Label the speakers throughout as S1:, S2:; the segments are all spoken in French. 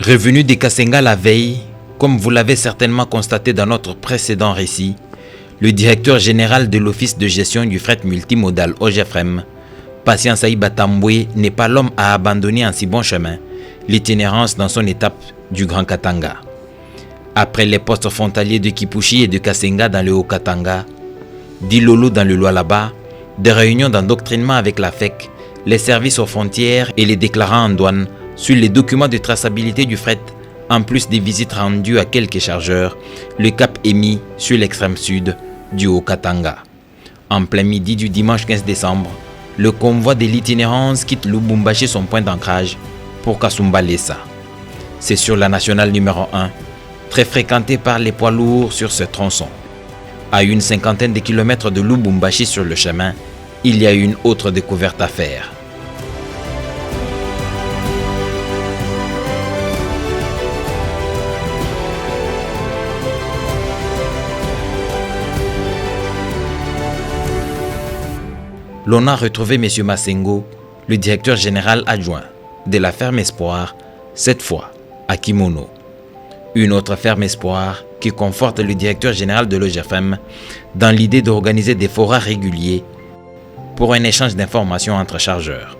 S1: Revenu de Kasenga la veille, comme vous l'avez certainement constaté dans notre précédent récit, le directeur général de l'Office de gestion du fret multimodal OGFREM, Patient Saïba Tamboué, n'est pas l'homme à abandonner en si bon chemin l'itinérance dans son étape du Grand Katanga. Après les postes frontaliers de Kipushi et de Kasenga dans le Haut-Katanga, d'Ilolo dans le Lualaba, des réunions d'endoctrinement avec la FEC, les services aux frontières et les déclarants en douane sur les documents de traçabilité du fret, en plus des visites rendues à quelques chargeurs, le cap est mis sur l'extrême sud du Haut-Katanga. En plein midi du dimanche 15 décembre, le convoi de l'itinérance quitte Lubumbashi son point d'ancrage pour Kasumbalesa. C'est sur la nationale numéro 1, très fréquentée par les poids lourds sur ce tronçon. À une cinquantaine de kilomètres de Lubumbashi sur le chemin, il y a une autre découverte à faire. L'on a retrouvé M. Masengo, le directeur général adjoint de la ferme Espoir, cette fois à Kimono. Une autre ferme Espoir qui conforte le directeur général de l'OGFM dans l'idée d'organiser des forats réguliers pour un échange d'informations entre chargeurs.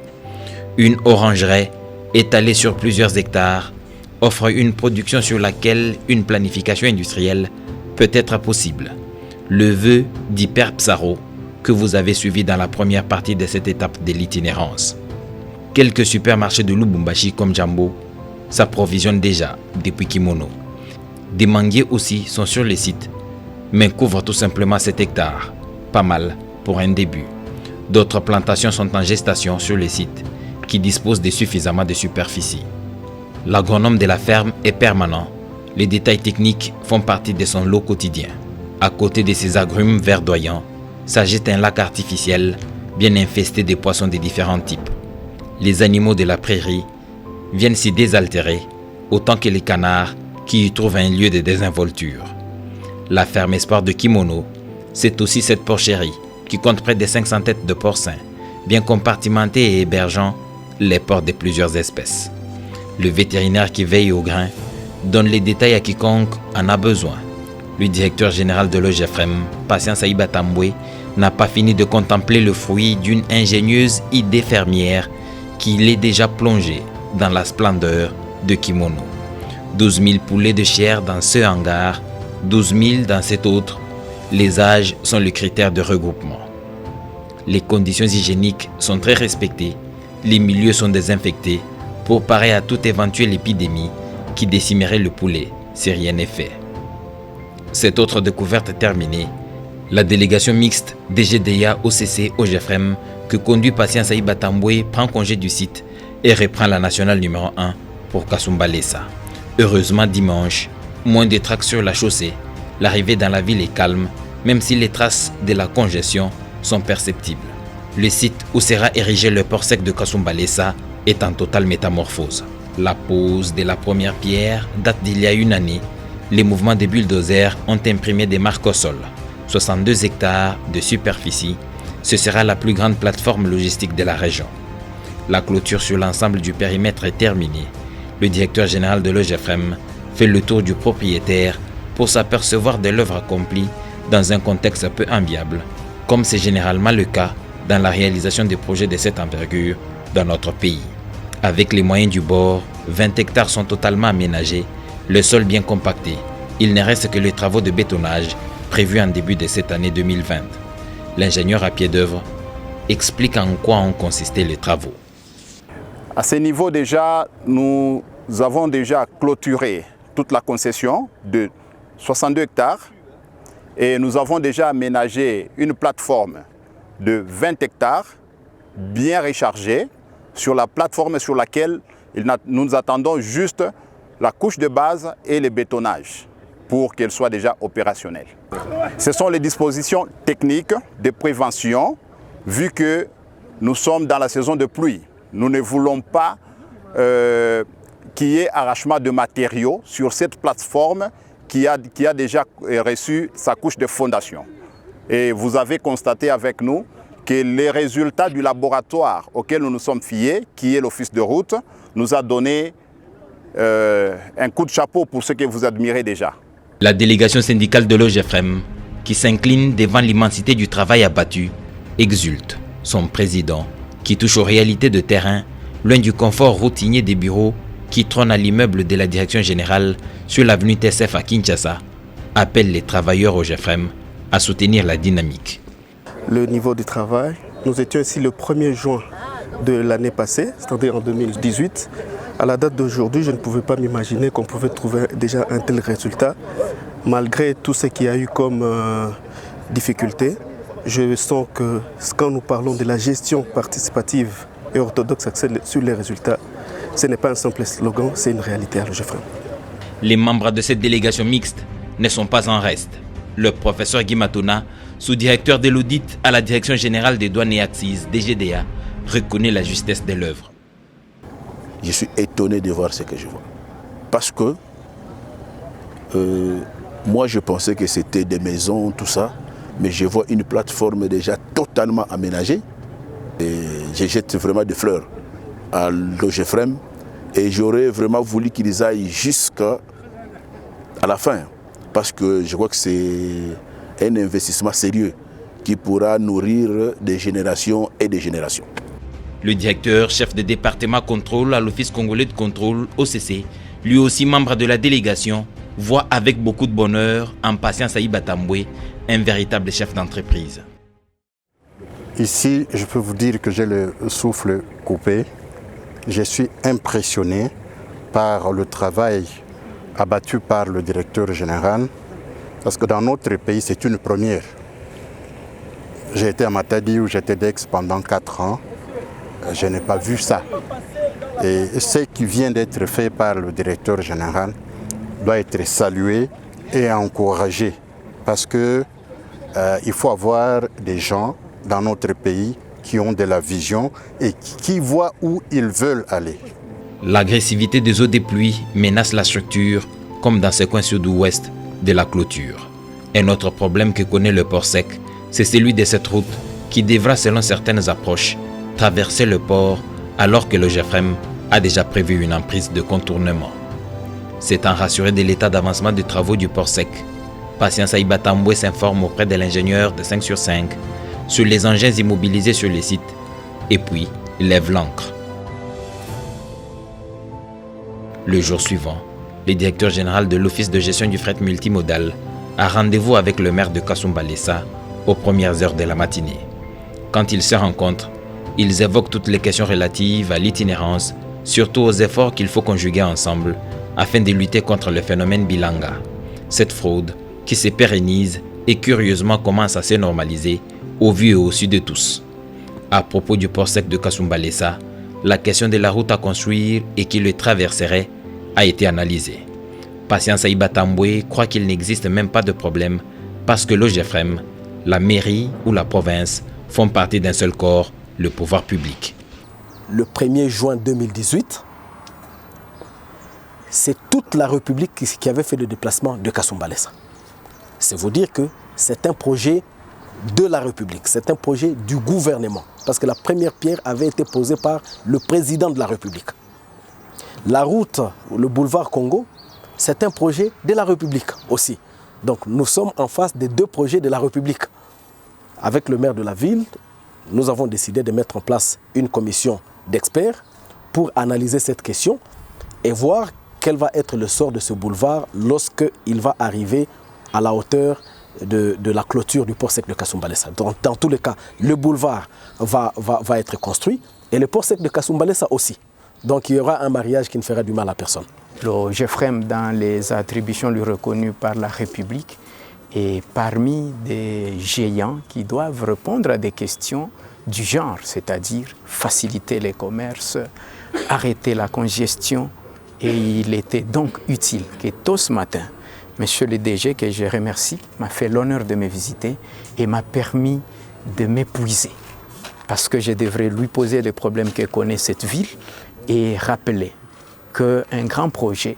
S1: Une orangerie étalée sur plusieurs hectares offre une production sur laquelle une planification industrielle peut être possible. Le vœu d'Hyper Psaro que vous avez suivi dans la première partie de cette étape de l'itinérance. Quelques supermarchés de Lubumbashi comme Jambo s'approvisionnent déjà depuis Kimono. Des manguiers aussi sont sur le site, mais couvrent tout simplement 7 hectares, pas mal pour un début. D'autres plantations sont en gestation sur le site, qui disposent de suffisamment de superficie. L'agronome de la ferme est permanent. Les détails techniques font partie de son lot quotidien. À côté de ces agrumes verdoyants, s'agite un lac artificiel bien infesté de poissons de différents types. Les animaux de la prairie viennent s'y désaltérer autant que les canards qui y trouvent un lieu de désinvolture. La ferme Espoir de Kimono, c'est aussi cette porcherie qui compte près de 500 têtes de porcins, bien compartimentées et hébergeant les porcs de plusieurs espèces. Le vétérinaire qui veille au grain donne les détails à quiconque en a besoin. Le directeur général de l'OGFREM, Patient Saïba Tamboué, n'a pas fini de contempler le fruit d'une ingénieuse idée fermière qui l'est déjà plongé dans la splendeur de Kimono. 12 000 poulets de chair dans ce hangar, 12 000 dans cet autre. Les âges sont le critère de regroupement. Les conditions hygiéniques sont très respectées, les milieux sont désinfectés pour parer à toute éventuelle épidémie qui décimerait le poulet si rien n'est fait. Cette autre découverte terminée, la délégation mixte DGDA OCC OGFREM que conduit Patient Saïba Tamboué prend congé du site et reprend la nationale numéro 1 pour Kasumbalesa. Heureusement dimanche, moins de traces sur la chaussée, l'arrivée dans la ville est calme, même si les traces de la congestion sont perceptibles. Le site où sera érigé le port sec de Kasumbalesa est en totale métamorphose. La pose de la première pierre date d'il y a une année. Les mouvements des bulldozers ont imprimé des marques au sol. 62 hectares de superficie, ce sera la plus grande plateforme logistique de la région. La clôture sur l'ensemble du périmètre est terminée. Le directeur général de l'OGFREM fait le tour du propriétaire pour s'apercevoir de l'œuvre accomplie dans un contexte peu enviable, comme c'est généralement le cas dans la réalisation des projets de cette envergure dans notre pays. Avec les moyens du bord, 20 hectares sont totalement aménagés, le sol bien compacté. Il ne reste que les travaux de bétonnage prévus en début de cette année 2020. L'ingénieur à pied d'œuvre explique en quoi ont consisté les travaux.
S2: À ce niveau déjà, nous avons déjà clôturé toute la concession de 62 hectares et nous avons déjà aménagé une plateforme de 20 hectares bien rechargée sur la plateforme sur laquelle nous attendons juste la couche de base et le bétonnage pour qu'elle soit déjà opérationnelle. Ce sont les dispositions techniques de prévention vu que nous sommes dans la saison de pluie. Nous ne voulons pas qu'il y ait arrachement de matériaux sur cette plateforme qui a déjà reçu sa couche de fondation. Et vous avez constaté avec nous que les résultats du laboratoire auquel nous nous sommes fiés, qui est l'Office de route, nous a donné un coup de chapeau pour ce que vous admirez déjà.
S1: La délégation syndicale de l'OGEFREM, qui s'incline devant l'immensité du travail abattu, exulte son président, qui touche aux réalités de terrain, loin du confort routinier des bureaux qui trônent à l'immeuble de la direction générale sur l'avenue TSF à Kinshasa, appelle les travailleurs OGEFREM à soutenir la dynamique.
S3: Le niveau du travail, nous étions ici le 1er juin de l'année passée, c'est-à-dire en 2018. À la date d'aujourd'hui, je ne pouvais pas m'imaginer qu'on pouvait trouver déjà un tel résultat. Malgré tout ce qu'il y a eu comme difficulté, je sens que quand nous parlons de la gestion participative et orthodoxe axée sur les résultats, ce n'est pas un simple slogan, c'est une réalité à l'OGEFREM.
S1: Les membres de cette délégation mixte ne sont pas en reste. Le professeur Guy Matona, sous-directeur de l'audit à la Direction générale des douanes et accises, DGDA, reconnaît la justesse de l'œuvre.
S4: Je suis étonné de voir ce que je vois. Parce que moi, je pensais que c'était des maisons, tout ça, mais je vois une plateforme déjà totalement aménagée. Et je jette vraiment des fleurs à l'OGEFREM et j'aurais vraiment voulu qu'ils aillent jusqu'à la fin. Parce que je crois que c'est un investissement sérieux qui pourra nourrir des générations et des générations.
S1: Le directeur, chef de département contrôle à l'Office congolais de contrôle, OCC, lui aussi membre de la délégation, voit avec beaucoup de bonheur en Patience Aïba Tamboué un véritable chef d'entreprise.
S5: Ici, je peux vous dire que j'ai le souffle coupé. Je suis impressionné par le travail abattu par le directeur général, parce que dans notre pays, c'est une première. J'ai été à Matadi où j'étais d'ex pendant 4 ans. Je n'ai pas vu ça. Et ce qui vient d'être fait par le directeur général doit être salué et encouragé, parce que il faut avoir des gens dans notre pays qui ont de la vision et qui voient où ils veulent aller.
S1: L'agressivité des eaux des pluies menace la structure, comme dans ce coin sud-ouest de la clôture. Un autre problème que connaît le port sec, c'est celui de cette route qui devra, selon certaines approches, traverser le port alors que l'OGEFREM a déjà prévu une emprise de contournement. S'étant rassuré de l'état d'avancement des travaux du port sec, Patience Aïba Tamboué s'informe auprès de l'ingénieur de 5 sur 5 sur les engins immobilisés sur les sites et puis lève l'ancre. Le jour suivant, le directeur général de l'Office de gestion du fret multimodal a rendez-vous avec le maire de Kasumbalesa aux premières heures de la matinée. Quand ils se rencontrent, ils évoquent toutes les questions relatives à l'itinérance, surtout aux efforts qu'il faut conjuguer ensemble afin de lutter contre le phénomène Bilanga. Cette fraude qui se pérennise et curieusement commence à se normaliser au vu et au su de tous. À propos du port sec de Kasumbalesa, la question de la route à construire et qui le traverserait a été analysée. Patience Aïba Tamboué croit qu'il n'existe même pas de problème parce que l'OGEFREM, la mairie ou la province font partie d'un seul corps, le pouvoir public.
S6: Le 1er juin 2018, c'est toute la République qui avait fait le déplacement de Kasumbalesa. C'est vous dire que c'est un projet de la République, c'est un projet du gouvernement, parce que la première pierre avait été posée par le président de la République. La route, le boulevard Congo, c'est un projet de la République aussi. Donc nous sommes en face des 2 projets de la République. Avec le maire de la ville, nous avons décidé de mettre en place une commission d'experts pour analyser cette question et voir quel va être le sort de ce boulevard lorsqu'il va arriver à la hauteur de la clôture du port sec de Kasumbalesa. Dans tous les cas, le boulevard va être construit et le port sec de Kasumbalesa aussi. Donc il y aura un mariage qui ne fera du mal à personne.
S7: L'OGEFREM, dans les attributions lui reconnues par la République, est parmi des géants qui doivent répondre à des questions du genre, c'est-à-dire faciliter les commerces, arrêter la congestion. Et il était donc utile que tôt ce matin, Monsieur le DG, que je remercie, m'a fait l'honneur de me visiter et m'a permis de m'épuiser. Parce que je devrais lui poser les problèmes que connaît cette ville et rappeler qu'un grand projet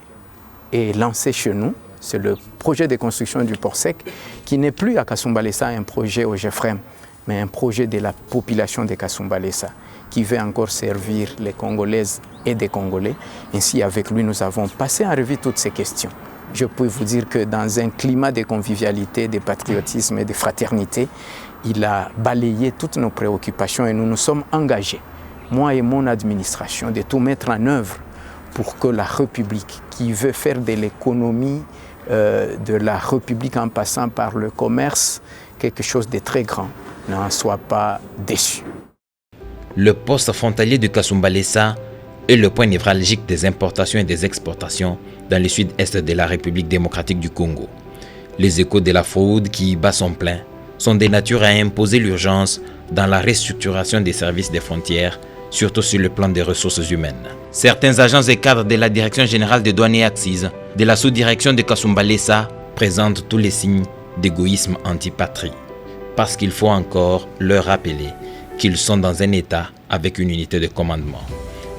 S7: est lancé chez nous. C'est le projet de construction du port sec qui n'est plus à Kasumbalesa un projet OGEFREM, mais un projet de la population de Kasumbalesa qui veut encore servir les Congolaises et des Congolais. Ainsi, avec lui, nous avons passé en revue toutes ces questions. Je peux vous dire que dans un climat de convivialité, de patriotisme et de fraternité, il a balayé toutes nos préoccupations et nous nous sommes engagés, moi et mon administration, de tout mettre en œuvre pour que la République, qui veut faire de l'économie de la République en passant par le commerce, quelque chose de très grand, n'en soit pas déçu.
S1: Le poste frontalier de Kasumbalesa est le point névralgique des importations et des exportations dans le sud-est de la République démocratique du Congo. Les échos de la fraude qui y bat son plein sont de nature à imposer l'urgence dans la restructuration des services des frontières, surtout sur le plan des ressources humaines. Certains agents et cadres de la Direction générale des douanes et accises, de la sous-direction de Kasumbalesa, présentent tous les signes d'égoïsme anti-patrie, parce qu'il faut encore leur rappeler qu'ils sont dans un état avec une unité de commandement.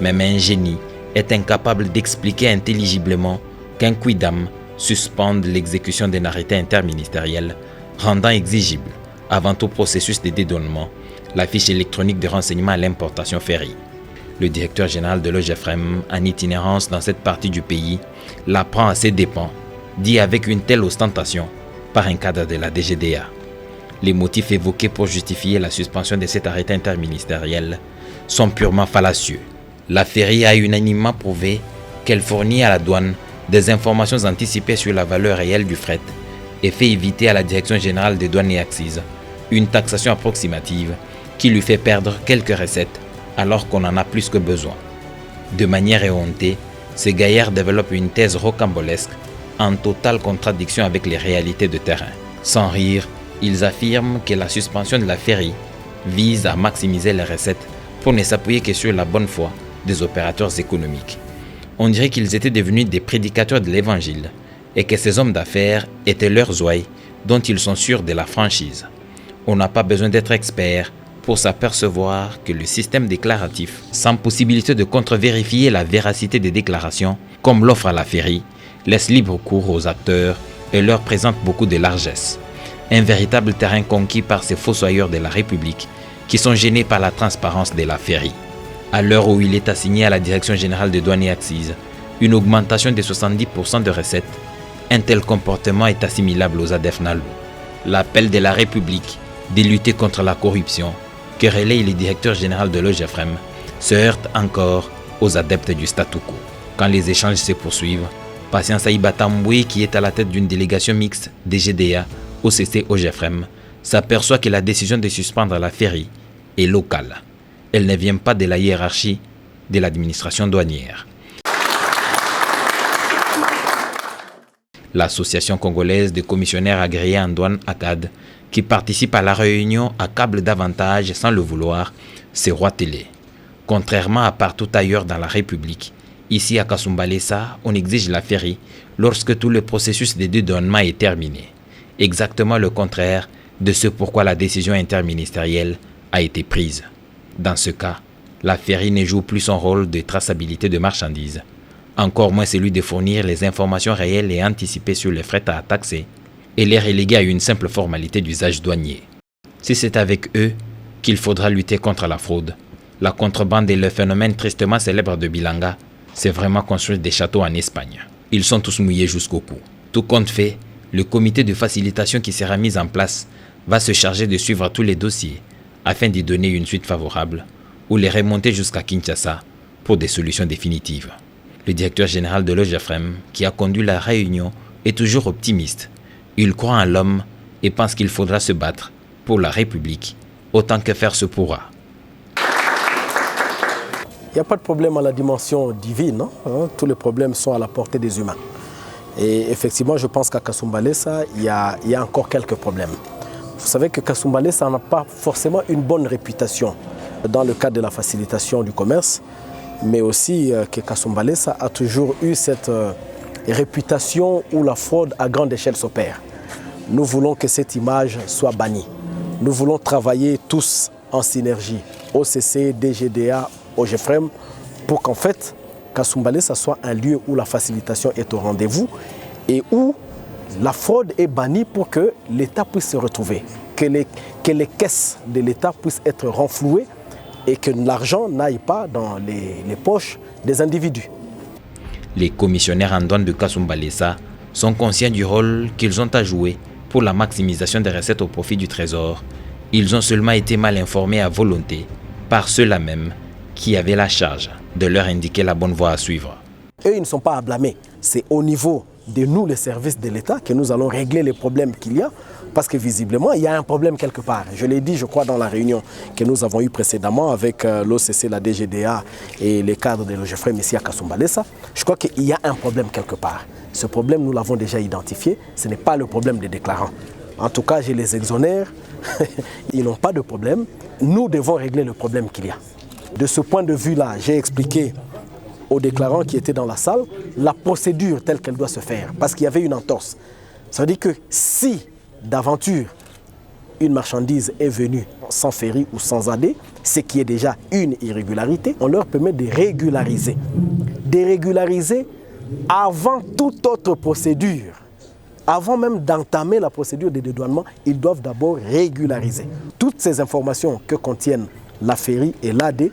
S1: Même un génie est incapable d'expliquer intelligiblement qu'un quidam suspende l'exécution d'un arrêté interministériel rendant exigible, avant tout processus de dédouanement, la fiche électronique de renseignement à l'importation ferry. Le directeur général de l'OGFREM, en itinérance dans cette partie du pays, l'apprend à ses dépens, dit avec une telle ostentation, par un cadre de la DGDA. Les motifs évoqués pour justifier la suspension de cet arrêté interministériel sont purement fallacieux. La ferry a unanimement prouvé qu'elle fournit à la douane des informations anticipées sur la valeur réelle du fret et fait éviter à la Direction générale des douanes et accises une taxation approximative qui lui fait perdre quelques recettes alors qu'on en a plus que besoin. De manière éhontée, ces gaillards développent une thèse rocambolesque en totale contradiction avec les réalités de terrain. Sans rire, ils affirment que la suspension de la ferry vise à maximiser les recettes pour ne s'appuyer que sur la bonne foi des opérateurs économiques. On dirait qu'ils étaient devenus des prédicateurs de l'évangile et que ces hommes d'affaires étaient leurs ouailles dont ils sont sûrs de la franchise. On n'a pas besoin d'être expert pour s'apercevoir que le système déclaratif, sans possibilité de contre-vérifier la véracité des déclarations, comme l'offre à la ferry, laisse libre cours aux acteurs et leur présente beaucoup de largesse. Un véritable terrain conquis par ces fossoyeurs de la République qui sont gênés par la transparence de la ferry. À l'heure où il est assigné à la Direction générale des douanes et accises une augmentation de 70% de recettes, un tel comportement est assimilable aux ADEF NALU. L'appel de la République de lutter contre la corruption que relaye le directeur général de l'OGFREM se heurte encore aux adeptes du statu quo. Quand les échanges se poursuivent, Patience Aïbatamboué, qui est à la tête d'une délégation mixte DGDA OCC OGFREM, s'aperçoit que la décision de suspendre la ferry est locale. Elle ne vient pas de la hiérarchie de l'administration douanière. L'Association congolaise des commissionnaires agréés en douane ACAD, qui participe à la réunion, accable davantage sans le vouloir, c'est roitelé. Contrairement à partout ailleurs dans la République, ici à Kasumbalesa, on exige la ferry lorsque tout le processus de dédouanement est terminé. Exactement le contraire de ce pourquoi la décision interministérielle a été prise. Dans ce cas, la ferry ne joue plus son rôle de traçabilité de marchandises, encore moins celui de fournir les informations réelles et anticipées sur les frais à taxer, et les reléguer à une simple formalité d'usage douanier. Si c'est avec eux qu'il faudra lutter contre la fraude, la contrebande et le phénomène tristement célèbre de Bilanga, c'est vraiment construire des châteaux en Espagne. Ils sont tous mouillés jusqu'au cou. Tout compte fait, le comité de facilitation qui sera mis en place va se charger de suivre tous les dossiers afin d'y donner une suite favorable ou les remonter jusqu'à Kinshasa pour des solutions définitives. Le directeur général de l'OGFREM, qui a conduit la réunion, est toujours optimiste. Il croit en l'homme et pense qu'il faudra se battre pour la République autant que faire se pourra.
S6: Il n'y a pas de problème à la dimension divine, hein? Tous les problèmes sont à la portée des humains. Et effectivement, je pense qu'à Kasumbalesa, il y a encore quelques problèmes. Vous savez que Kasumbalesa n'a pas forcément une bonne réputation dans le cadre de la facilitation du commerce, mais aussi que Kasumbalesa a toujours eu cette réputation où la fraude à grande échelle s'opère. Nous voulons que cette image soit bannie. Nous voulons travailler tous en synergie, OCC, DGDA, OGFREM, pour qu'en fait, Kasumbalesa soit un lieu où la facilitation est au rendez-vous et où la fraude est bannie pour que l'État puisse se retrouver, que les caisses de l'État puissent être renflouées et que l'argent n'aille pas dans les poches des individus.
S1: Les commissionnaires en douane de Kasumbalesa sont conscients du rôle qu'ils ont à jouer pour la maximisation des recettes au profit du trésor. Ils ont seulement été mal informés à volonté par ceux-là même qui avaient la charge de leur indiquer la bonne voie à suivre.
S6: Eux, ils ne sont pas à blâmer. C'est au niveau de nous, les services de l'État, que nous allons régler les problèmes qu'il y a, parce que visiblement, il y a un problème quelque part. Je l'ai dit, je crois, dans la réunion que nous avons eue précédemment avec l'OCC, la DGDA et les cadres de l'OGEFREM ici à Kasumbalesa. Je crois qu'il y a un problème quelque part. Ce problème, nous l'avons déjà identifié. Ce n'est pas le problème des déclarants. En tout cas, je les exonère. Ils n'ont pas de problème. Nous devons régler le problème qu'il y a. De ce point de vue-là, j'ai expliqué aux déclarants qui étaient dans la salle la procédure telle qu'elle doit se faire, parce qu'il y avait une entorse. Ça veut dire que si d'aventure une marchandise est venue sans ferry ou sans AD, ce qui est déjà une irrégularité, on leur permet de régulariser. De régulariser avant toute autre procédure. Avant même d'entamer la procédure de dédouanement, ils doivent d'abord régulariser. Toutes ces informations que contiennent la ferry et l'AD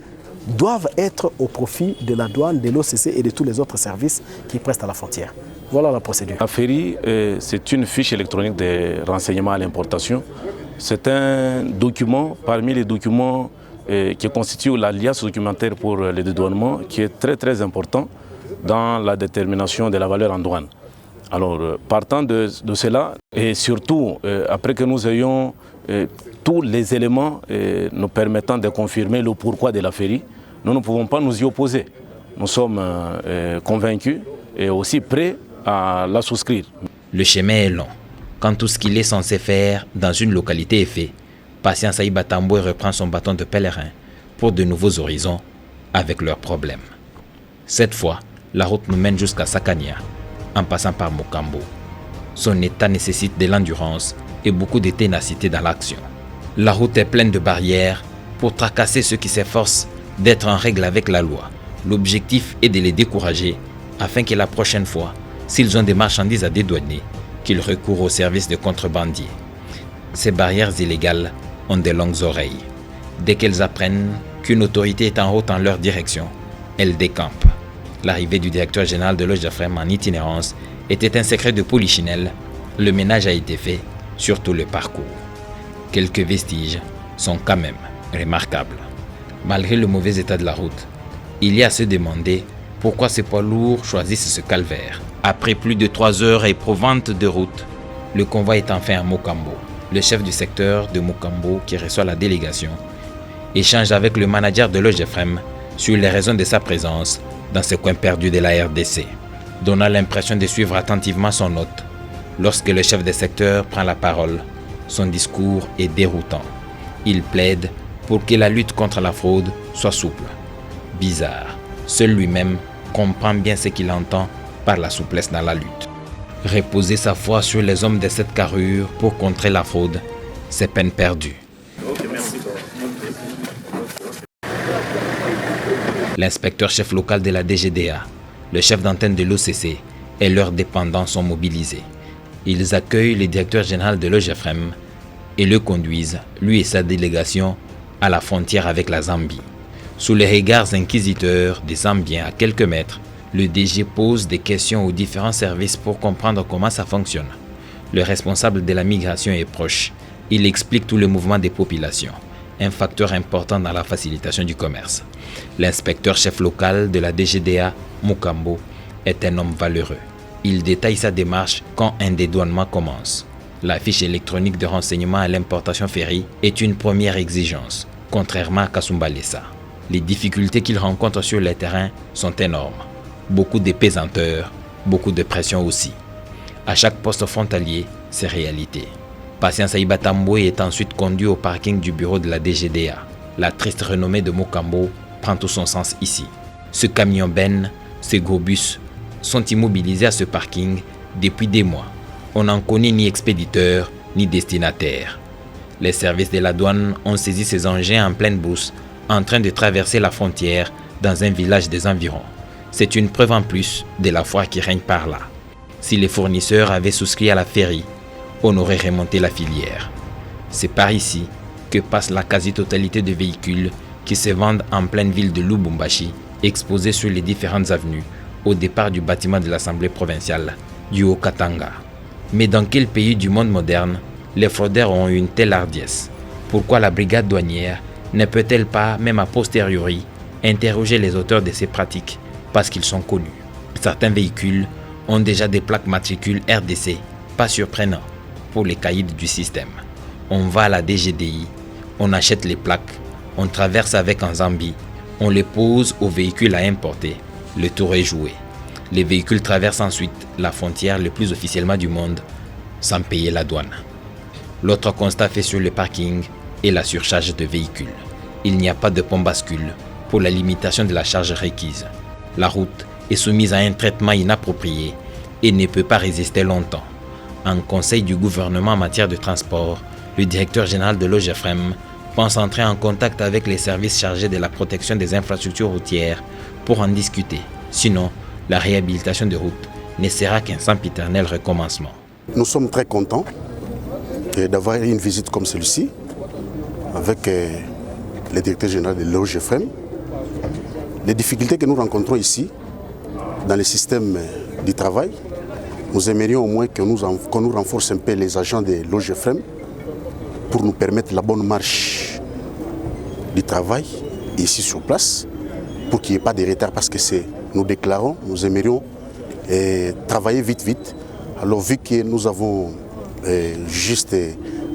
S6: doivent être au profit de la douane, de l'OCC et de tous les autres services qui prestent à la frontière. Voilà la procédure.
S8: La ferry, c'est une fiche électronique de renseignement à l'importation. C'est un document, parmi les documents qui constituent l'alias documentaire pour le dédouanement, qui est très très important dans la détermination de la valeur en douane. Alors, partant de cela, et surtout après que nous ayons tous les éléments nous permettant de confirmer le pourquoi de la ferry, nous ne pouvons pas nous y opposer. Nous sommes convaincus et aussi prêts à la souscrire.
S1: Le chemin est long. Quand tout ce qu'il est censé faire dans une localité est fait, Patience Aïba Tamboué reprend son bâton de pèlerin pour de nouveaux horizons avec leurs problèmes. Cette fois, la route nous mène jusqu'à Sakania, en passant par Mokambo. Son état nécessite de l'endurance et beaucoup de ténacité dans l'action. La route est pleine de barrières pour tracasser ceux qui s'efforcent d'être en règle avec la loi. L'objectif est de les décourager afin que la prochaine fois, s'ils ont des marchandises à dédouaner, qu'ils recourent au service de contrebandiers. Ces barrières illégales ont de longues oreilles. Dès qu'elles apprennent qu'une autorité est en route en leur direction, elles décampent. L'arrivée du directeur général de l'OGEFREM en itinérance était un secret de polichinelle. Le ménage a été fait sur tout le parcours. Quelques vestiges sont quand même remarquables. Malgré le mauvais état de la route, il y a à se demander pourquoi ces poids lourds choisissent ce calvaire. Après plus de 3 heures éprouvantes de route, le convoi est enfin à Mokambo. Le chef du secteur de Mokambo, qui reçoit la délégation, échange avec le manager de l'OGEFREM sur les raisons de sa présence dans ce coin perdu de la RDC, donnant l'impression de suivre attentivement son hôte. Lorsque le chef de secteur prend la parole, son discours est déroutant. Il plaide pour que la lutte contre la fraude soit souple. Bizarre, seul lui-même comprend bien ce qu'il entend par la souplesse dans la lutte. Reposer sa foi sur les hommes de cette carrure pour contrer la fraude, c'est peine perdue. L'inspecteur-chef local de la DGDA, le chef d'antenne de l'OCC et leurs dépendants sont mobilisés. Ils accueillent le directeur général de l'OGEFREM et le conduisent, lui et sa délégation, à la frontière avec la Zambie. Sous les regards inquisiteurs des Zambiens à quelques mètres, le DG pose des questions aux différents services pour comprendre comment ça fonctionne. Le responsable de la migration est proche. Il explique tout le mouvement des populations, un facteur important dans la facilitation du commerce. L'inspecteur-chef local de la DGDA, Mokambo, est un homme valeureux. Il détaille sa démarche quand un dédouanement commence. La fiche électronique de renseignement à l'importation ferry est une première exigence, contrairement à Kasumbalesa. Les difficultés qu'il rencontre sur le terrain sont énormes. Beaucoup de pesanteurs, beaucoup de pression aussi. À chaque poste frontalier, c'est réalité. Patience Aïba Tamboué est ensuite conduit au parking du bureau de la DGDA. La triste renommée de Mokambo prend tout son sens ici. Ce camion-ben, ces gros bus, sont immobilisés à ce parking depuis des mois. On n'en connaît ni expéditeur, ni destinataire. Les services de la douane ont saisi ces engins en pleine brousse, en train de traverser la frontière dans un village des environs. C'est une preuve en plus de la foi qui règne par là. Si les fournisseurs avaient souscrit à la ferry, on aurait remonté la filière. C'est par ici que passe la quasi-totalité des véhicules qui se vendent en pleine ville de Lubumbashi, exposés sur les différentes avenues au départ du bâtiment de l'Assemblée provinciale du Haut-Katanga. Mais dans quel pays du monde moderne les fraudeurs ont une telle hardiesse? Pourquoi la brigade douanière ne peut-elle pas, même a posteriori, interroger les auteurs de ces pratiques parce qu'ils sont connus? Certains véhicules ont déjà des plaques matricules RDC, pas surprenant pour les caïds du système. On va à la DGDI, on achète les plaques, on traverse avec en Zambie, on les pose aux véhicules à importer. Le tour est joué. Les véhicules traversent ensuite la frontière le plus officiellement du monde sans payer la douane. L'autre constat fait sur le parking est la surcharge de véhicules. Il n'y a pas de pont bascule pour la limitation de la charge requise. La route est soumise à un traitement inapproprié et ne peut pas résister longtemps. En conseil du gouvernement en matière de transport, le directeur général de l'OGEFREM pense entrer en contact avec les services chargés de la protection des infrastructures routières pour en discuter. Sinon, la réhabilitation de routes ne sera qu'un sempiternel recommencement.
S5: Nous sommes très contents d'avoir une visite comme celle-ci avec le directeur général de l'OGEFREM. Les difficultés que nous rencontrons ici dans le système du travail, nous aimerions au moins qu'on nous renforce un peu les agents de l'OGEFREM pour nous permettre la bonne marche du travail ici sur place, pour qu'il n'y ait pas de retard, parce que nous déclarons, nous aimerions travailler vite. Alors vu que nous avons juste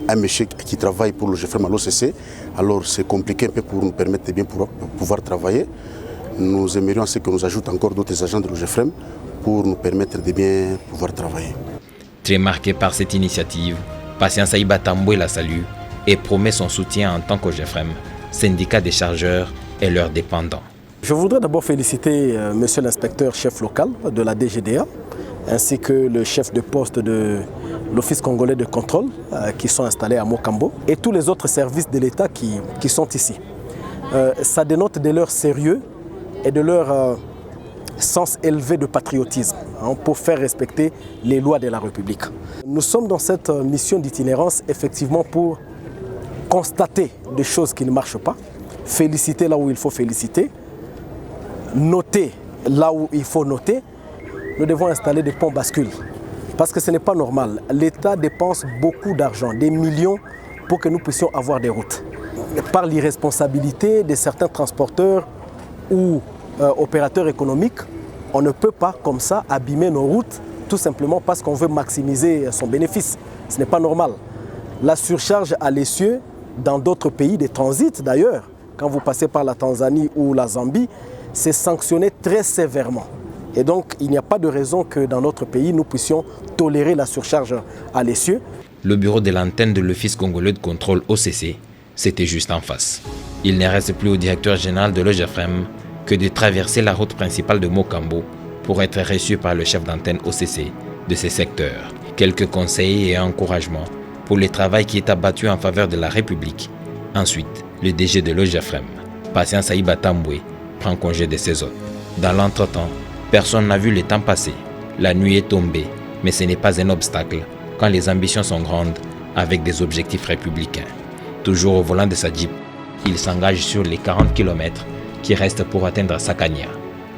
S5: un monsieur qui travaille pour l'OGEFREM à l'OCC, alors c'est compliqué un peu pour nous permettre de bien pouvoir travailler. Nous aimerions que nous ajoutent encore d'autres agents de l'OGEFREM pour nous permettre de bien pouvoir travailler.
S1: Très marqué par cette initiative, Patience Aïba Tamboué la salue et promet son soutien en tant qu'OGEFREM, syndicat des chargeurs et leurs dépendants.
S6: Je voudrais d'abord féliciter monsieur l'inspecteur chef local de la DGDA, ainsi que le chef de poste de l'Office congolais de contrôle qui sont installés à Mokambo et tous les autres services de l'État qui sont ici. Ça dénote de leur sérieux et de leur sens élevé de patriotisme pour faire respecter les lois de la République. Nous sommes dans cette mission d'itinérance effectivement pour constater des choses qui ne marchent pas, féliciter là où il faut féliciter, noter là où il faut noter. Nous devons installer des ponts bascules parce que ce n'est pas normal. L'État dépense beaucoup d'argent, des millions pour que nous puissions avoir des routes. Par l'irresponsabilité de certains transporteurs ou opérateurs économiques, on ne peut pas comme ça abîmer nos routes tout simplement parce qu'on veut maximiser son bénéfice. Ce n'est pas normal. La surcharge à l'essieu dans d'autres pays de transit d'ailleurs, quand vous passez par la Tanzanie ou la Zambie, c'est sanctionné très sévèrement. Et donc il n'y a pas de raison que dans notre pays nous puissions tolérer la surcharge à l'essieu.
S1: Le bureau de l'antenne de l'Office congolais de contrôle OCC, c'était juste en face. Il ne reste plus au directeur général de l'OGEFREM que de traverser la route principale de Mokambo pour être reçu par le chef d'antenne OCC de ces secteurs. Quelques conseils et encouragements pour le travail qui est abattu en faveur de la République. Ensuite, le DG de l'OGEFREM, Patience Aïba Tamboué, prend congé de ses hôtes. Dans l'entretemps, personne n'a vu le temps passer. La nuit est tombée, mais ce n'est pas un obstacle quand les ambitions sont grandes avec des objectifs républicains. Toujours au volant de sa Jeep, il s'engage sur les 40 km qui restent pour atteindre Sakania.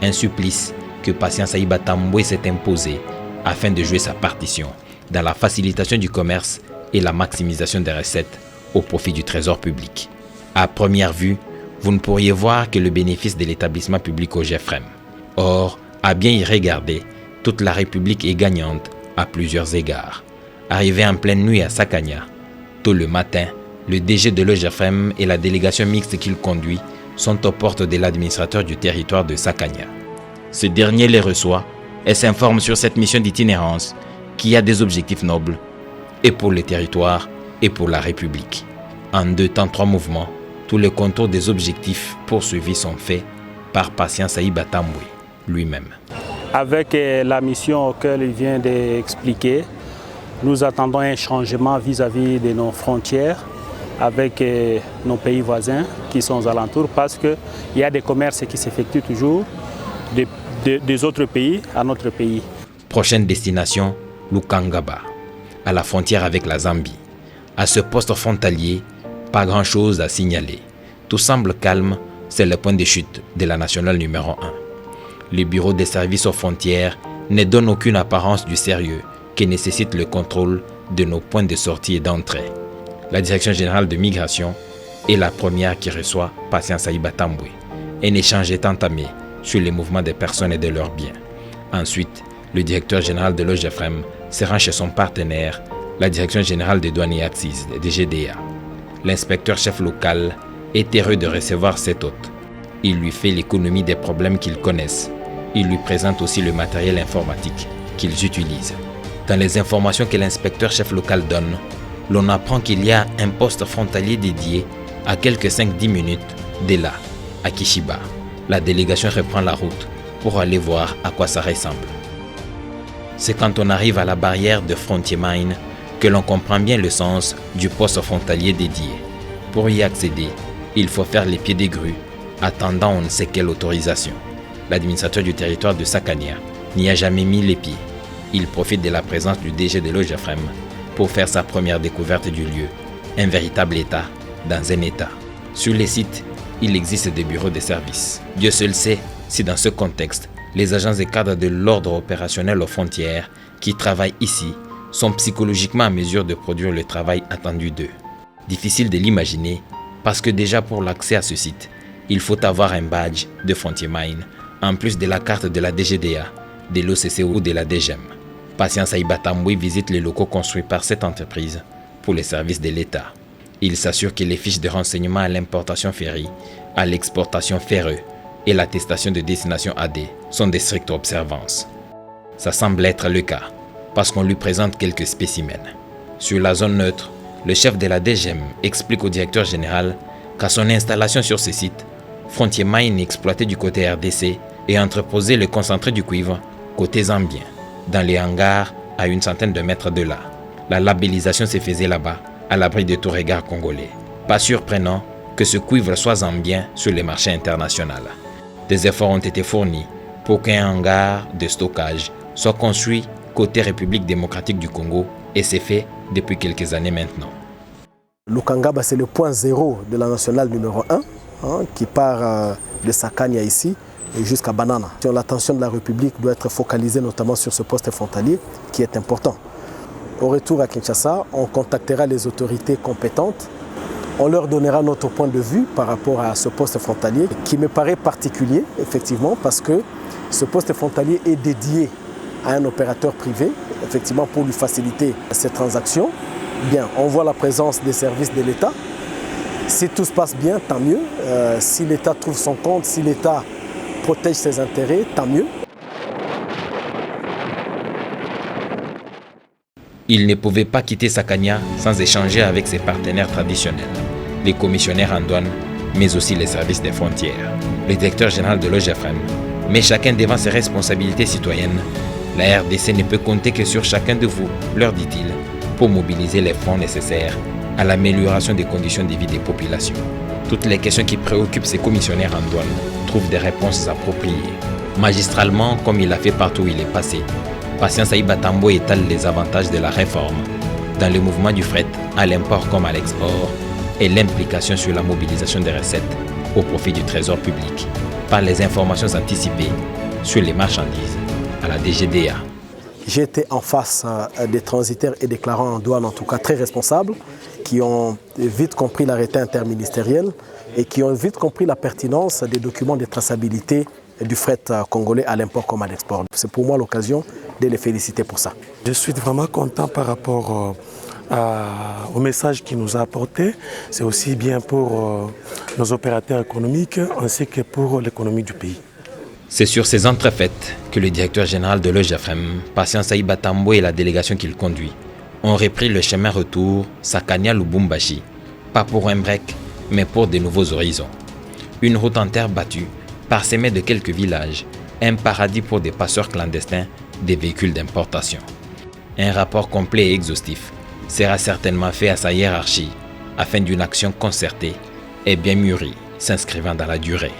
S1: Un supplice que Patience Aïba Tamboué s'est imposé afin de jouer sa partition dans la facilitation du commerce et la maximisation des recettes au profit du trésor public. À première vue, vous ne pourriez voir que le bénéfice de l'établissement public OGEFREM. Or, à bien y regarder, toute la République est gagnante à plusieurs égards. Arrivé en pleine nuit à Sakania, tôt le matin, le DG de l'OGEFREM et la délégation mixte qu'il conduit sont aux portes de l'administrateur du territoire de Sakania. Ce dernier les reçoit et s'informe sur cette mission d'itinérance qui a des objectifs nobles, et pour le territoire et pour la République. En 2 temps 3 mouvements, tous les contours des objectifs poursuivis sont faits par Patience Aïba Tamboué lui-même.
S9: Avec la mission auquel il vient d'expliquer, nous attendons un changement vis-à-vis de nos frontières avec nos pays voisins qui sont aux alentours, parce qu'il y a des commerces qui s'effectuent toujours des autres pays à notre pays.
S1: Prochaine destination, Lukangaba, à la frontière avec la Zambie. À ce poste frontalier, pas grand-chose à signaler. Tout semble calme, c'est le point de chute de la nationale numéro 1. Le bureau des services aux frontières ne donne aucune apparence du sérieux que nécessite le contrôle de nos points de sortie et d'entrée. La Direction générale de migration est la première qui reçoit Patience Aïba Tamboué. Un échange est entamé sur les mouvements des personnes et de leurs biens. Ensuite, le directeur général de l'OGFREM se rend chez son partenaire, la Direction générale des douanes et accises, DGDA. L'inspecteur chef local est heureux de recevoir cet hôte. Il lui fait l'économie des problèmes qu'ils connaissent. Il lui présente aussi le matériel informatique qu'ils utilisent. Dans les informations que l'inspecteur chef local donne, l'on apprend qu'il y a un poste frontalier dédié à quelques 5-10 minutes de là, à Kishiba. La délégation reprend la route pour aller voir à quoi ça ressemble. C'est quand on arrive à la barrière de Frontier Mine que l'on comprend bien le sens du poste frontalier dédié. Pour y accéder, il faut faire les pieds des grues, attendant on ne sait quelle autorisation. L'administrateur du territoire de Sakania n'y a jamais mis les pieds. Il profite de la présence du DG de l'OGFREM pour faire sa première découverte du lieu, un véritable État dans un État. Sur les sites, il existe des bureaux de service. Dieu seul sait si dans ce contexte, les agents et cadres de l'ordre opérationnel aux frontières qui travaillent ici sont psychologiquement à mesure de produire le travail attendu d'eux. Difficile de l'imaginer parce que déjà pour l'accès à ce site, il faut avoir un badge de Frontier Mine en plus de la carte de la DGDA, de l'OCC ou de la DGM. Patience Aïba Tamboué visite les locaux construits par cette entreprise pour les services de l'État. Il s'assure que les fiches de renseignement à l'importation ferry, à l'exportation ferreux et l'attestation de destination AD sont de strictes observances. Ça semble être le cas parce qu'on lui présente quelques spécimens. Sur la zone neutre, le chef de la DGM explique au directeur général qu'à son installation sur ce site, Frontier Mine exploité du côté RDC et entreposé le concentré du cuivre côté zambien, dans les hangars à une centaine de mètres de là. La labellisation se faisait là-bas, à l'abri de tout regard congolais. Pas surprenant que ce cuivre soit zambien sur les marchés internationaux. Des efforts ont été fournis pour qu'un hangar de stockage soit construit côté République démocratique du Congo et c'est fait depuis quelques années maintenant.
S6: Lukangaba, c'est le point zéro de la nationale numéro 1 qui part de Sakania ici jusqu'à Banana. L'attention de la République doit être focalisée notamment sur ce poste frontalier qui est important. Au retour à Kinshasa, on contactera les autorités compétentes. On leur donnera notre point de vue par rapport à ce poste frontalier qui me paraît particulier, effectivement, parce que ce poste frontalier est dédié à un opérateur privé, effectivement, pour lui faciliter ces transactions. Bien, on voit la présence des services de l'État. Si tout se passe bien, tant mieux. Si l'État trouve son compte, si l'État protège ses intérêts, tant mieux.
S1: Il ne pouvait pas quitter Sakania sans échanger avec ses partenaires traditionnels, les commissionnaires en douane, mais aussi les services des frontières. Le directeur général de l'OGFREM met chacun devant ses responsabilités citoyennes. La RDC ne peut compter que sur chacun de vous, leur dit-il, pour mobiliser les fonds nécessaires à l'amélioration des conditions de vie des populations. Toutes les questions qui préoccupent ces commissionnaires en douane trouvent des réponses appropriées. Magistralement, comme il a fait partout où il est passé, Patience Aïba Tamboué étale les avantages de la réforme dans le mouvement du fret à l'import comme à l'export et l'implication sur la mobilisation des recettes au profit du trésor public par les informations anticipées sur les marchandises à la DGDA.
S6: J'ai été en face des transitaires et déclarants en douane, en tout cas très responsables, qui ont vite compris l'arrêté interministériel et qui ont vite compris la pertinence des documents de traçabilité du fret congolais à l'import comme à l'export. C'est pour moi l'occasion de les féliciter pour ça.
S3: Je suis vraiment content par rapport au message qu'il nous a apporté. C'est aussi bien pour nos opérateurs économiques ainsi que pour l'économie du pays.
S1: C'est sur ces entrefaites que le directeur général de l'OGFREM, Patience Aïba Tamboué et la délégation qu'il conduit, ont repris le chemin retour Sakania-Lubumbashi, pas pour un break, mais pour de nouveaux horizons. Une route en terre battue, parsemée de quelques villages, un paradis pour des passeurs clandestins des véhicules d'importation. Un rapport complet et exhaustif sera certainement fait à sa hiérarchie afin d'une action concertée et bien mûrie, s'inscrivant dans la durée.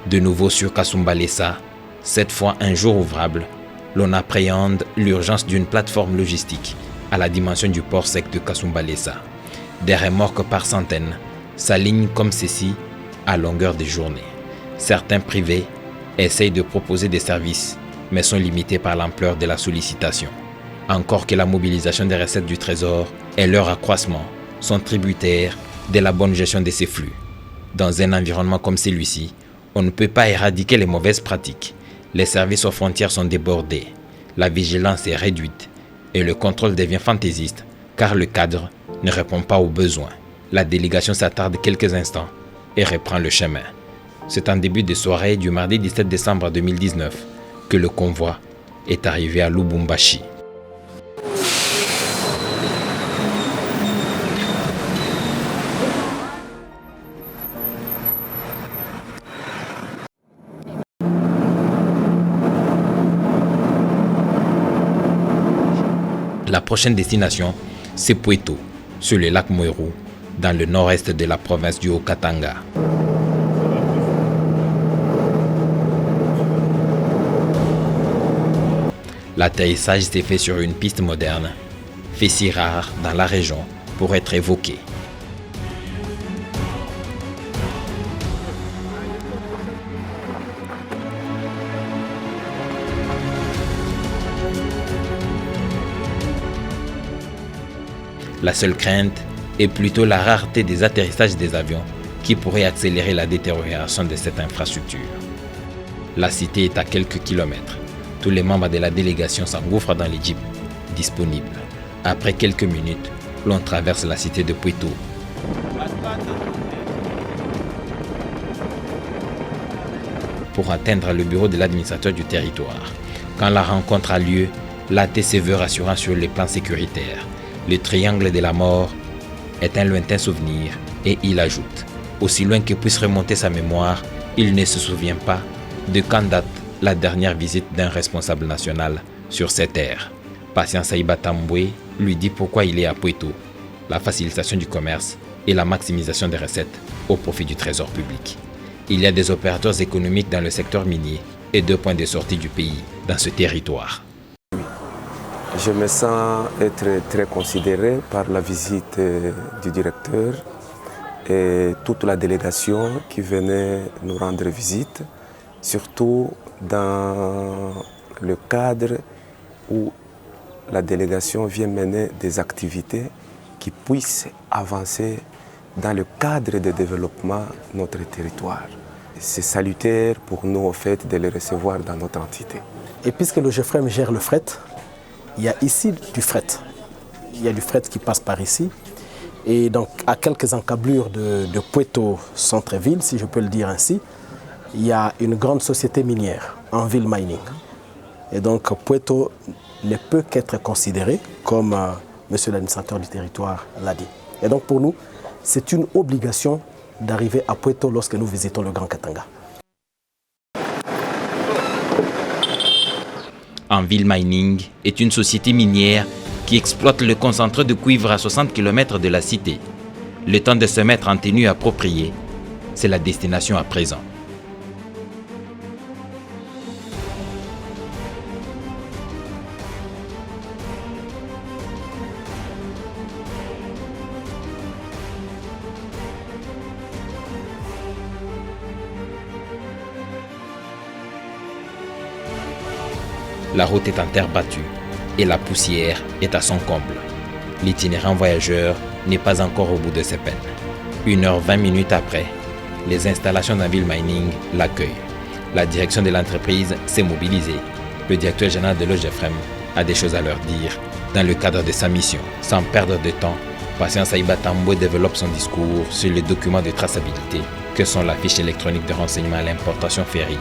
S1: De nouveau sur Kasumbalesa, cette fois un jour ouvrable, l'on appréhende l'urgence d'une plateforme logistique à la dimension du port sec de Kasumbalesa. Des remorques par centaines s'alignent comme ceci à longueur de journée. Certains privés essayent de proposer des services, mais sont limités par l'ampleur de la sollicitation. Encore que la mobilisation des recettes du Trésor et leur accroissement sont tributaires de la bonne gestion de ces flux. Dans un environnement comme celui-ci, on ne peut pas éradiquer les mauvaises pratiques. Les services aux frontières sont débordés, la vigilance est réduite et le contrôle devient fantaisiste car le cadre ne répond pas aux besoins. La délégation s'attarde quelques instants et reprend le chemin. C'est en début de soirée du mardi 17 décembre 2019 que le convoi est arrivé à Lubumbashi. La prochaine destination, c'est Pweto, sur le lac Mweru, dans le nord-est de la province du Haut-Katanga. L'atterrissage s'est fait sur une piste moderne, fait si rare dans la région pour être évoqué. La seule crainte est plutôt la rareté des atterrissages des avions qui pourrait accélérer la détérioration de cette infrastructure. La cité est à quelques kilomètres. Tous les membres de la délégation s'engouffrent dans les jeeps disponibles. Après quelques minutes, l'on traverse la cité de Pweto. Pour atteindre le bureau de l'administrateur du territoire. Quand la rencontre a lieu, l'AT se veut rassurant sur les plans sécuritaires. Le triangle de la mort est un lointain souvenir et il ajoute, aussi loin que puisse remonter sa mémoire, il ne se souvient pas de quand date la dernière visite d'un responsable national sur cette terre. Patient Saïba Tamboué lui dit pourquoi il est à Pweto, la facilitation du commerce et la maximisation des recettes au profit du trésor public. Il y a des opérateurs économiques dans le secteur minier et 2 points de sortie du pays dans ce territoire.
S10: Je me sens être très considéré par la visite du directeur et toute la délégation qui venait nous rendre visite, surtout dans le cadre où la délégation vient mener des activités qui puissent avancer dans le cadre de développement de notre territoire. C'est salutaire pour nous au fait de les recevoir dans notre entité.
S6: Et puisque le GEFREM gère le fret, il y a ici du fret. Il y a du fret qui passe par ici. Et donc, à quelques encablures de Pweto centre-ville, si je peux le dire ainsi, il y a une grande société minière, Anvil Mining. Et donc, Pweto ne peut qu'être considéré comme monsieur l'administrateur du territoire l'a dit. Et donc, pour nous, c'est une obligation d'arriver à Pweto lorsque nous visitons le Grand Katanga.
S1: Anvil Mining est une société minière qui exploite le concentré de cuivre à 60 km de la cité. Le temps de se mettre en tenue appropriée, c'est la destination à présent. La route est en terre battue et la poussière est à son comble. L'itinérant voyageur n'est pas encore au bout de ses peines. 1h20 après, les installations d'Anvil Mining l'accueillent. La direction de l'entreprise s'est mobilisée. Le directeur général de l'OGEFREM a des choses à leur dire dans le cadre de sa mission. Sans perdre de temps, Patient Saïba Tamboué développe son discours sur les documents de traçabilité que sont la fiche électronique de renseignement à l'importation ferry,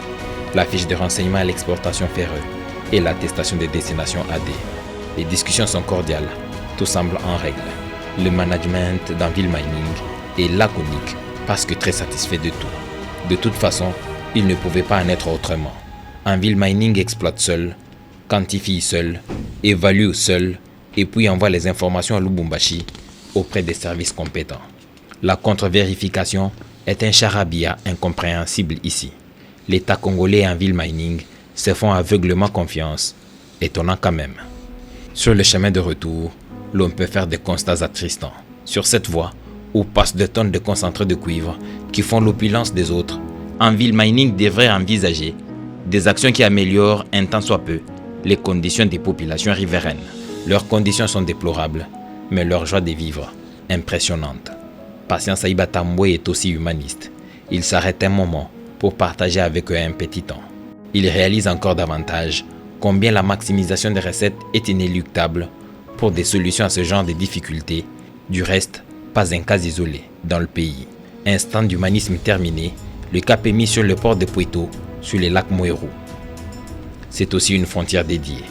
S1: la fiche de renseignement à l'exportation ferreuse et l'attestation de destination AD. Les discussions sont cordiales, tout semble en règle. Le management d'Anvil Mining est laconique parce que très satisfait de tout. De toute façon, il ne pouvait pas en être autrement. Anvil Mining exploite seul, quantifie seul, évalue seul et puis envoie les informations à Lubumbashi auprès des services compétents. La contre-vérification est un charabia incompréhensible ici. L'État congolais et Anvil Mining se font aveuglément confiance étonnant quand même. Sur le chemin de retour, l'on peut faire des constats attristants. Sur cette voie, où passent des tonnes de concentrés de cuivre qui font l'opulence des autres, Anvil Mining devrait envisager des actions qui améliorent un tant soit peu les conditions des populations riveraines. Leurs conditions sont déplorables, mais leur joie de vivre impressionnante. Patient Saïba Tamboué est aussi humaniste. Il s'arrête un moment pour partager avec eux un petit temps. Il réalise encore davantage combien la maximisation des recettes est inéluctable pour des solutions à ce genre de difficultés. Du reste, pas un cas isolé dans le pays. Instant d'humanisme terminé, le cap est mis sur le port de Puerto, sur les lacs Moero. C'est aussi une frontière dédiée,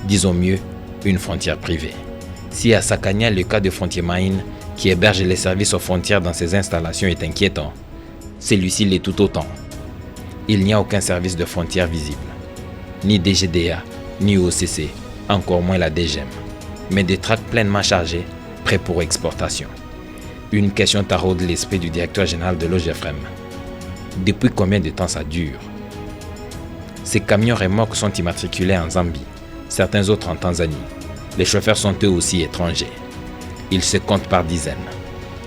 S1: disons mieux, une frontière privée. Si à Sakania, le cas de Frontier Mine, qui héberge les services aux frontières dans ses installations, est inquiétant, celui-ci l'est tout autant. Il n'y a aucun service de frontière visible, ni DGDA, ni OCC, encore moins la DGM, mais des tracts pleinement chargés, prêts pour exportation. Une question taraude l'esprit du directeur général de l'OGFREM. Depuis combien de temps ça dure? Ces camions remorques sont immatriculés en Zambie, certains autres en Tanzanie. Les chauffeurs sont eux aussi étrangers. Ils se comptent par dizaines.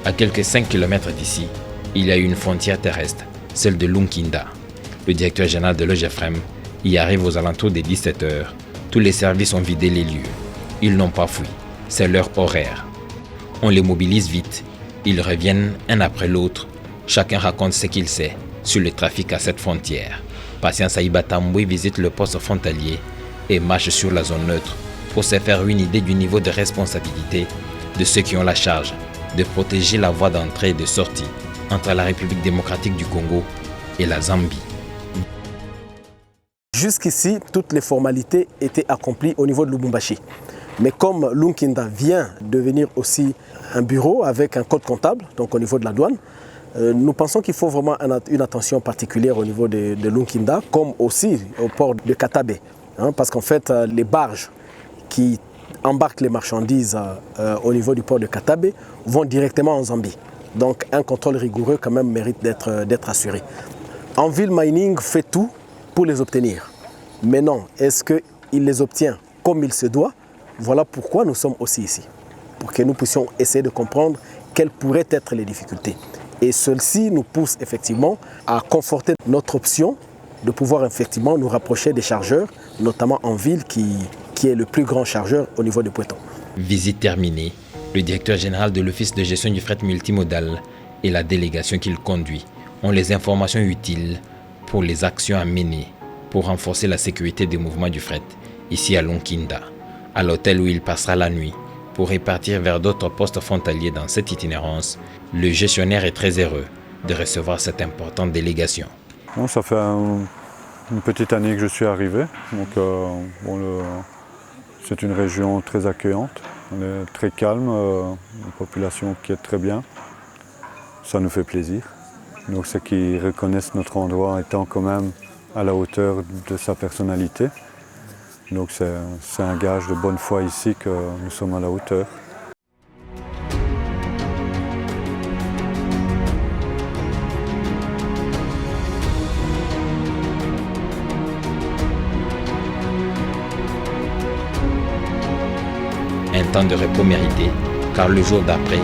S1: À quelques 5 km d'ici, il y a une frontière terrestre, celle de Lunkinda. Le directeur général de l'OGFREM y arrive aux alentours des 17h. Tous les services ont vidé les lieux. Ils n'ont pas fui. C'est leur horaire. On les mobilise vite. Ils reviennent un après l'autre. Chacun raconte ce qu'il sait sur le trafic à cette frontière. Patient Saïba Tamboué visite le poste frontalier et marche sur la zone neutre pour se faire une idée du niveau de responsabilité de ceux qui ont la charge de protéger la voie d'entrée et de sortie entre la République démocratique du Congo et la Zambie.
S6: Jusqu'ici, toutes les formalités étaient accomplies au niveau de Lubumbashi. Mais comme Lunkinda vient devenir aussi un bureau avec un code comptable, donc au niveau de la douane, nous pensons qu'il faut vraiment une attention particulière au niveau de Lunkinda, comme aussi au port de Katabe. Parce qu'en fait, les barges qui embarquent les marchandises au niveau du port de Katabe vont directement en Zambie. Donc un contrôle rigoureux quand même mérite d'être assuré. Anvil Mining fait tout pour les obtenir. Mais non, est-ce qu'il les obtient comme il se doit? Voilà pourquoi nous sommes aussi ici. Pour que nous puissions essayer de comprendre quelles pourraient être les difficultés. Et celle-ci nous pousse effectivement à conforter notre option de pouvoir effectivement nous rapprocher des chargeurs, notamment Anvil qui est le plus grand chargeur au niveau de Puerto.
S1: Visite terminée, le directeur général de l'Office de gestion du fret multimodal et la délégation qu'il conduit ont les informations utiles pour les actions à mener pour renforcer la sécurité des mouvements du fret ici à Lunkinda, à l'hôtel où il passera la nuit pour repartir vers d'autres postes frontaliers dans cette itinérance. Le gestionnaire est très heureux de recevoir cette importante délégation.
S11: Bon, ça fait une petite année que je suis arrivé, donc c'est une région très accueillante, elle est très calme, une population qui est très bien, ça nous fait plaisir. Donc ceux qui reconnaissent notre endroit étant quand même à la hauteur de sa personnalité. Donc c'est un gage de bonne foi ici que nous sommes à la hauteur.
S1: Un temps de repos mérité, car le jour d'après,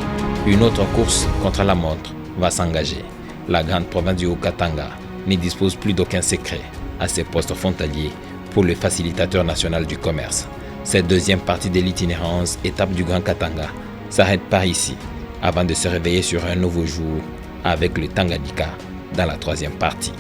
S1: une autre course contre la montre va s'engager. La grande province du Haut-Katanga ne dispose plus d'aucun secret à ses postes frontaliers pour le facilitateur national du commerce. Cette deuxième partie de l'itinérance, étape du Grand Katanga, s'arrête par ici, avant de se réveiller sur un nouveau jour avec le Tanganyika dans la troisième partie.